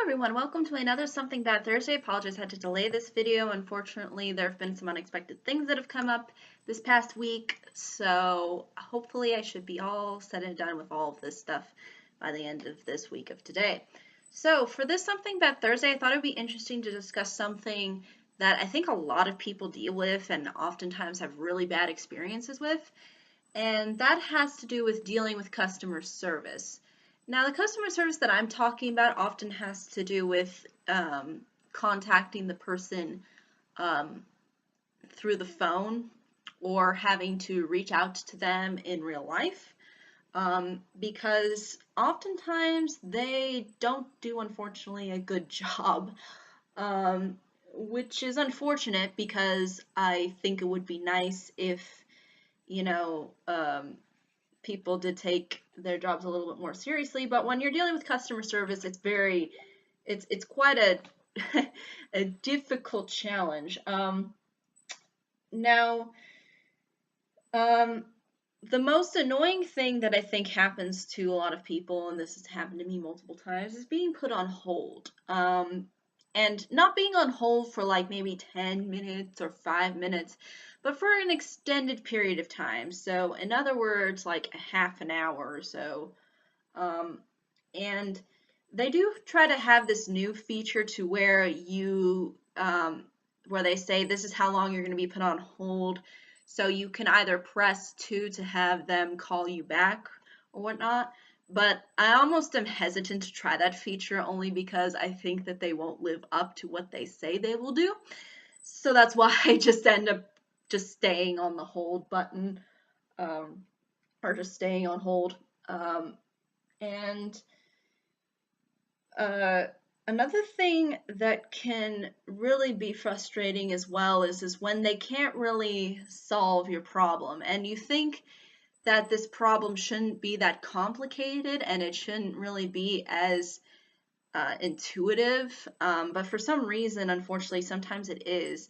Everyone, welcome to another Something Bad Thursday. Apologize, I had to delay this video. Unfortunately, there have been some unexpected things that have come up this past week, so hopefully I should be all said and done with all of this stuff by the end of this week of today. So for this Something Bad Thursday, I thought it would be interesting to discuss something that I think a lot of people deal with and oftentimes have really bad experiences with, and that has to do with dealing with customer service. Now, the customer service that I'm talking about often has to do with contacting the person um, through the phone or having to reach out to them in real life, because oftentimes they don't do, unfortunately, a good job, which is unfortunate because I think it would be nice if, you know, people did take their jobs a little bit more seriously. But when you're dealing with customer service, it's quite a a difficult challenge. Now, um, the most annoying thing that I think happens to a lot of people, and this has happened to me multiple times, is being put on hold. And not being on hold for like maybe 10 minutes or 5 minutes, but for an extended period of time. So, in other words, like a half an hour or so. Um, and they do try to have this new feature to where where they say this is how long you're going to be put on hold. So you can either press 2 to have them call you back or whatnot. But I almost am hesitant to try that feature only because I think that they won't live up to what they say they will do. So that's why I just end up just staying on the hold button, um, or just staying on hold. And uh, Another thing that can really be frustrating as well is when they can't really solve your problem, and you think that this problem shouldn't be that complicated and it shouldn't really be as intuitive, but for some reason, unfortunately, sometimes it is.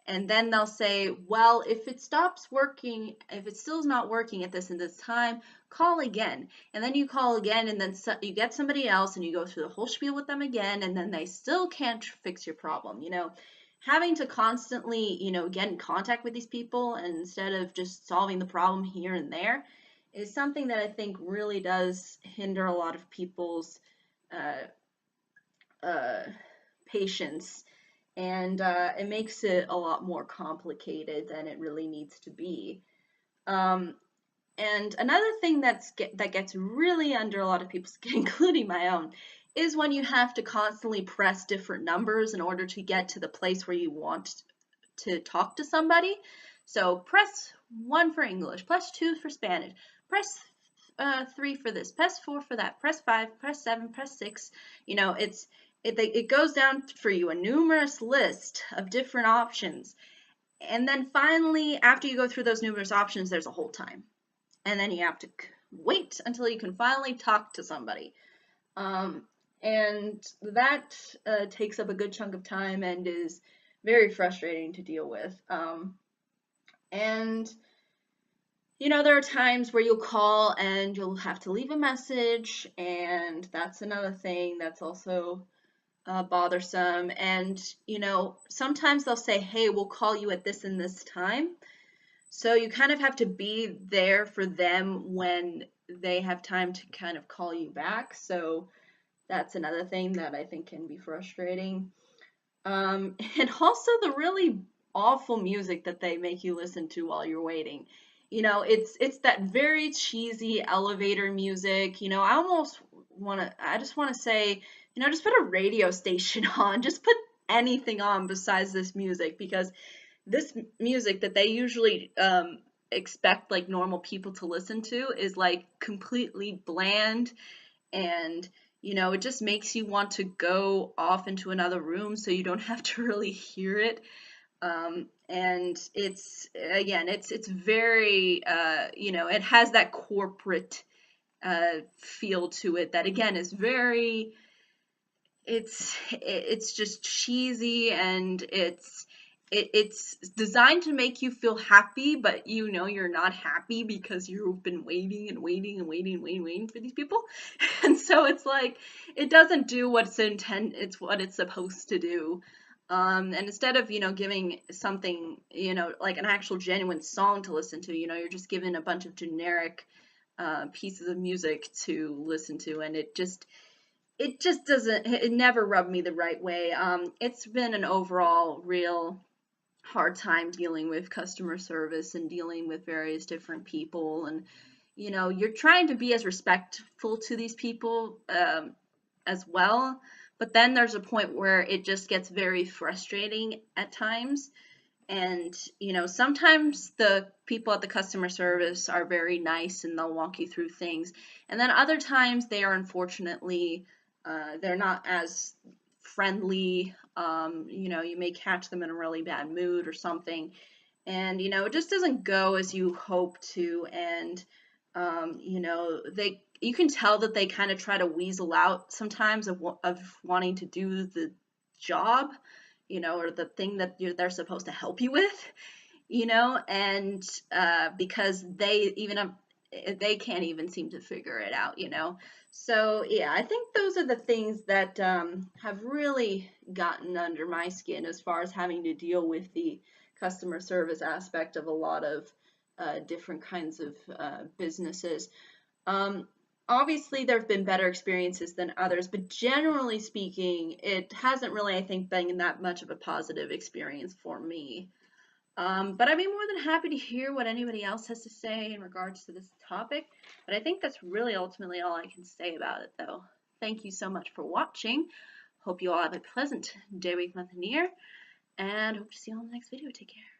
And then they'll say, well, if it stops working, if it still is not working at this and this time, call again. And then you call again, and then you get somebody else, and you go through the whole spiel with them again, and then they still can't fix your problem. Having to constantly, get in contact with these people and instead of just solving the problem here and there is something that I think really does hinder a lot of people's uh, patience, and it makes it a lot more complicated than it really needs to be. Um, and another thing that gets really under a lot of people's skin, including my own, is when you have to constantly press different numbers in order to get to the place where you want to talk to somebody. So press 1 for English, press 2 for Spanish, press 3 for this, press 4 for that, press 5, press 7, press 6. It goes down for you a numerous list of different options. And then finally, after you go through those numerous options, there's a hold time. And then you have to wait until you can finally talk to somebody. And that takes up a good chunk of time and is very frustrating to deal with. And there are times where you'll call and you'll have to leave a message, and that's another thing that's also bothersome. And sometimes they'll say, hey, we'll call you at this and this time. So you kind of have to be there for them when they have time to kind of call you back. So that's another thing that I think can be frustrating. And also the really awful music that they make you listen to while you're waiting. It's that very cheesy elevator music. I just want to say, just put a radio station on. Just put anything on besides this music, because this music that they usually expect like normal people to listen to is like completely bland, and it just makes you want to go off into another room so you don't have to really hear it. And it's very it has that corporate feel to it that again is very it's just cheesy, and it's designed to make you feel happy, but you know you're not happy because you've been waiting and waiting and waiting and waiting, waiting for these people. And so it's like it doesn't do it's what it's supposed to do. And instead of, giving something, like an actual genuine song to listen to, you're just given a bunch of generic pieces of music to listen to, and it just doesn't, it never rubbed me the right way. It's been an overall real hard time dealing with customer service and dealing with various different people. And, you're trying to be as respectful to these people as well. But then there's a point where it just gets very frustrating at times. And, sometimes the people at the customer service are very nice and they'll walk you through things. And then other times they are unfortunately, they're not as friendly. You may catch them in a really bad mood or something. And, it just doesn't go as you hope to. And, you can tell that they kind of try to weasel out sometimes of wanting to do the job, or the thing that they're supposed to help you with, and because they can't even seem to figure it out. So yeah, I think those are the things that have really gotten under my skin as far as having to deal with the customer service aspect of a lot of different kinds of businesses. Um, Obviously, there have been better experiences than others, but generally speaking, it hasn't really, I think, been that much of a positive experience for me. But I'd be more than happy to hear what anybody else has to say in regards to this topic. But I think that's really ultimately all I can say about it, though. Thank you so much for watching. Hope you all have a pleasant day, week, month, and year, and hope to see you all in the next video. Take care.